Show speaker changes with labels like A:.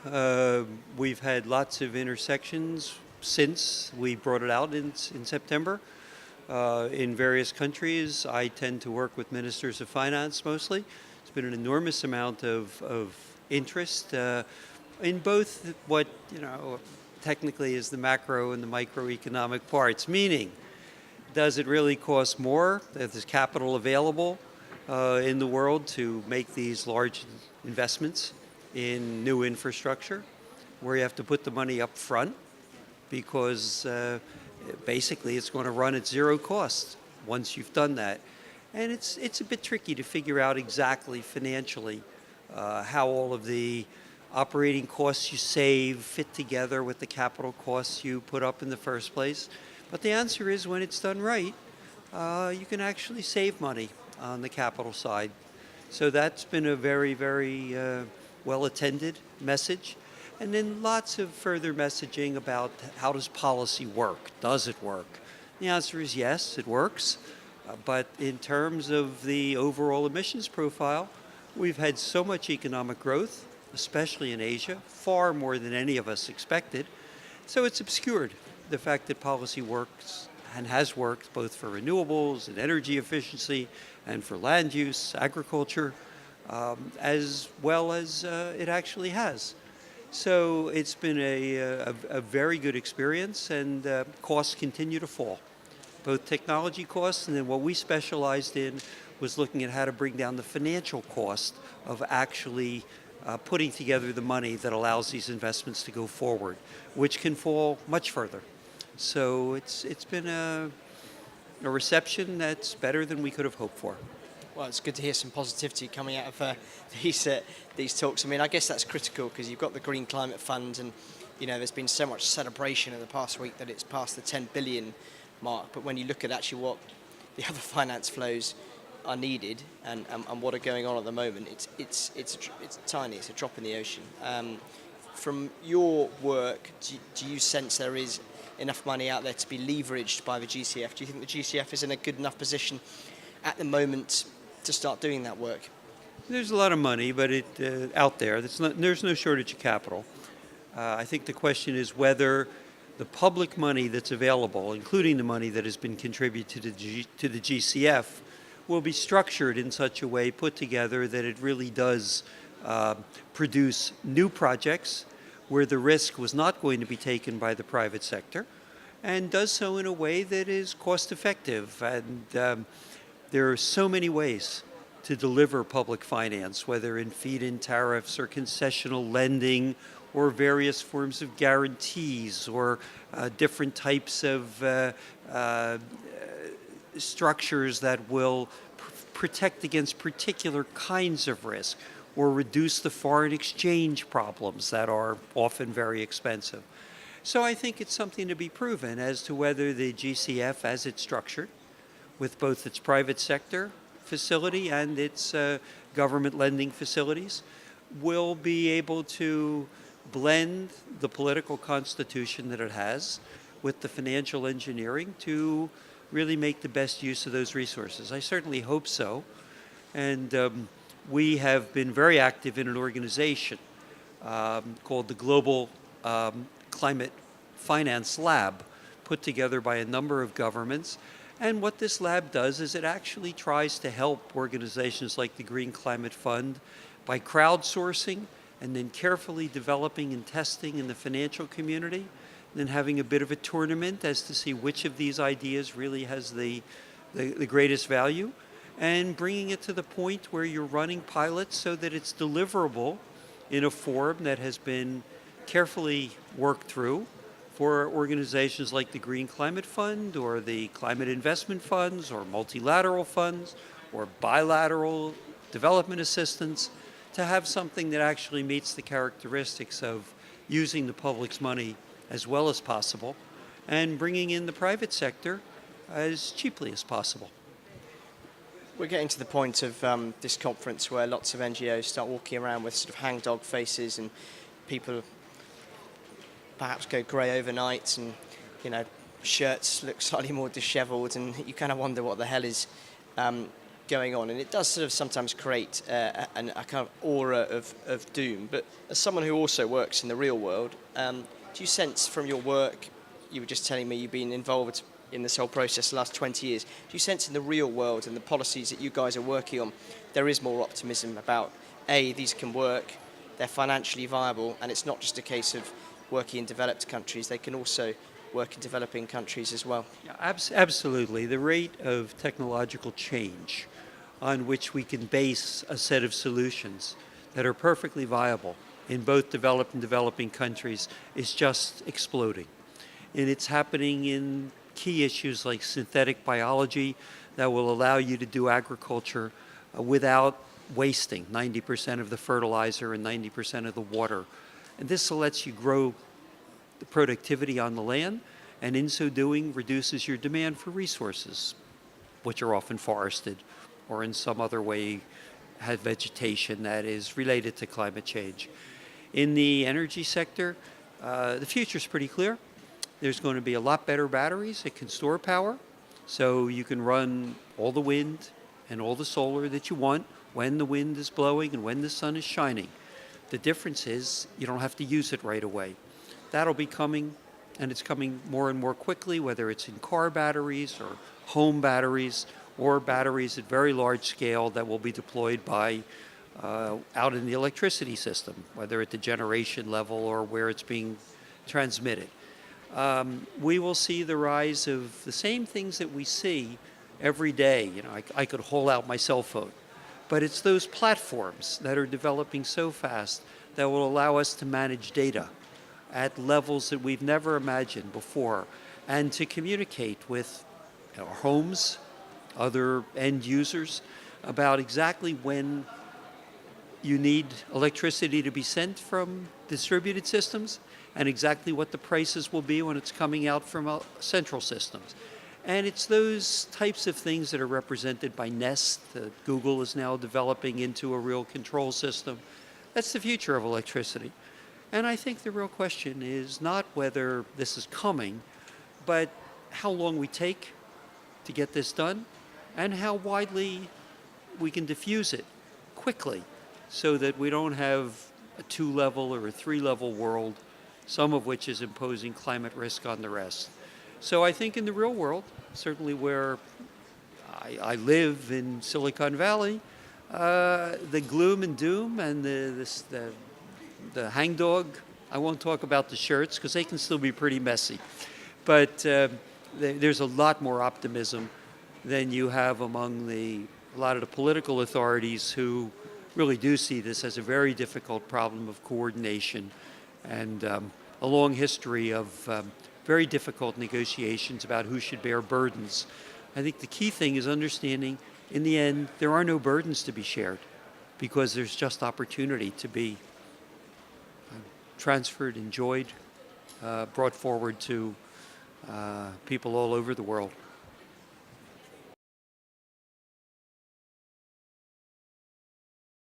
A: We've had lots of intersections since we brought it out in September. In various countries, I tend to work with ministers of finance mostly. It's been an enormous amount of interest in both what, technically is the macro and the microeconomic parts, meaning does it really cost more? There's capital available in the world to make these large investments in new infrastructure, where you have to put the money up front because basically it's going to run at zero cost once you've done that. And it's a bit tricky to figure out exactly financially how all of the operating costs you save fit together with the capital costs you put up in the first place. But the answer is when it's done right, you can actually save money on the capital side. So that's been a very, very well-attended message. And then lots of further messaging about how does policy work? Does it work? The answer is yes, it works. But in terms of the overall emissions profile, we've had so much economic growth, especially in Asia, far more than any of us expected. So it's obscured the fact that policy works and has worked both for renewables and energy efficiency and for land use, agriculture, as well as it actually has. So it's been a very good experience, and costs continue to fall, both technology costs, and then what we specialized in was looking at how to bring down the financial cost of actually putting together the money that allows these investments to go forward, which can fall much further. So it's been a reception that's better than we could have hoped for.
B: Well, it's good to hear some positivity coming out of these talks. I mean, I guess that's critical because you've got the Green Climate Fund, and there's been so much celebration in the past week that it's passed the 10 billion mark. But when you look at actually what the other finance flows are needed and what are going on at the moment, it's tiny. It's a drop in the ocean. From your work, do you sense there is enough money out there to be leveraged by the GCF? Do you think the GCF is in a good enough position at the moment to start doing that work?
A: There's a lot of money, but out there. There's no shortage of capital. I think the question is whether the public money that's available, including the money that has been contributed to the GCF, will be structured in such a way, put together, that it really does produce new projects where the risk was not going to be taken by the private sector, and does so in a way that is cost effective. And there are so many ways to deliver public finance, whether in feed-in tariffs or concessional lending or various forms of guarantees or different types of structures that will protect against particular kinds of risk or reduce the foreign exchange problems that are often very expensive. So I think it's something to be proven as to whether the GCF, as it's structured, with both its private sector facility and its government lending facilities, will be able to blend the political constitution that it has with the financial engineering to really make the best use of those resources. I certainly hope so. And we have been very active in an organization called the Global Climate Finance Lab, put together by a number of governments. And what this lab does is it actually tries to help organizations like the Green Climate Fund by crowdsourcing and then carefully developing and testing in the financial community, and then having a bit of a tournament as to see which of these ideas really has the greatest value, and bringing it to the point where you're running pilots so that it's deliverable in a form that has been carefully worked through for organizations like the Green Climate Fund or the Climate Investment Funds or multilateral funds or bilateral development assistance, to have something that actually meets the characteristics of using the public's money as well as possible and bringing in the private sector as cheaply as possible.
B: We're getting to the point of this conference where lots of NGOs start walking around with sort of hangdog faces, and people perhaps go grey overnight, and shirts look slightly more dishevelled, and you kind of wonder what the hell is going on, and it does sort of sometimes create a kind of aura of doom. But as someone who also works in the real world, do you sense from your work, you were just telling me you've been involved in this whole process the last 20 years, do you sense in the real world and the policies that you guys are working on, there is more optimism about, A, these can work, they're financially viable, and it's not just a case of working in developed countries, they can also work in developing countries as well?
A: Yeah, absolutely. The rate of technological change on which we can base a set of solutions that are perfectly viable in both developed and developing countries is just exploding. And it's happening in key issues like synthetic biology that will allow you to do agriculture without wasting 90% of the fertilizer and 90% of the water. And this lets you grow the productivity on the land, and in so doing reduces your demand for resources, which are often forested or in some other way have vegetation that is related to climate change. In the energy sector, the future is pretty clear. There's going to be a lot better batteries that can store power, so you can run all the wind and all the solar that you want when the wind is blowing and when the sun is shining. The difference is you don't have to use it right away. That'll be coming, and it's coming more and more quickly, whether it's in car batteries or home batteries or batteries at very large scale that will be deployed by out in the electricity system, whether at the generation level or where it's being transmitted. We will see the rise of the same things that we see every day. You know, I could haul out my cell phone, but it's those platforms that are developing so fast that will allow us to manage data at levels that we've never imagined before, and to communicate with our homes, other end users, about exactly when you need electricity to be sent from distributed systems and exactly what the prices will be when it's coming out from central systems. And it's those types of things that are represented by Nest that Google is now developing into a real control system. That's the future of electricity. And I think the real question is not whether this is coming, but how long we take to get this done and how widely we can diffuse it quickly so that we don't have a 2-level or a 3-level world, some of which is imposing climate risk on the rest. So I think in the real world, certainly where I live in Silicon Valley, the gloom and doom and the hangdog, I won't talk about the shirts because they can still be pretty messy, but there's a lot more optimism than you have among a lot of the political authorities who really do see this as a very difficult problem of coordination and a long history of very difficult negotiations about who should bear burdens. I think the key thing is understanding, in the end, there are no burdens to be shared because there's just opportunity to be transferred, enjoyed, brought forward to people all over the world.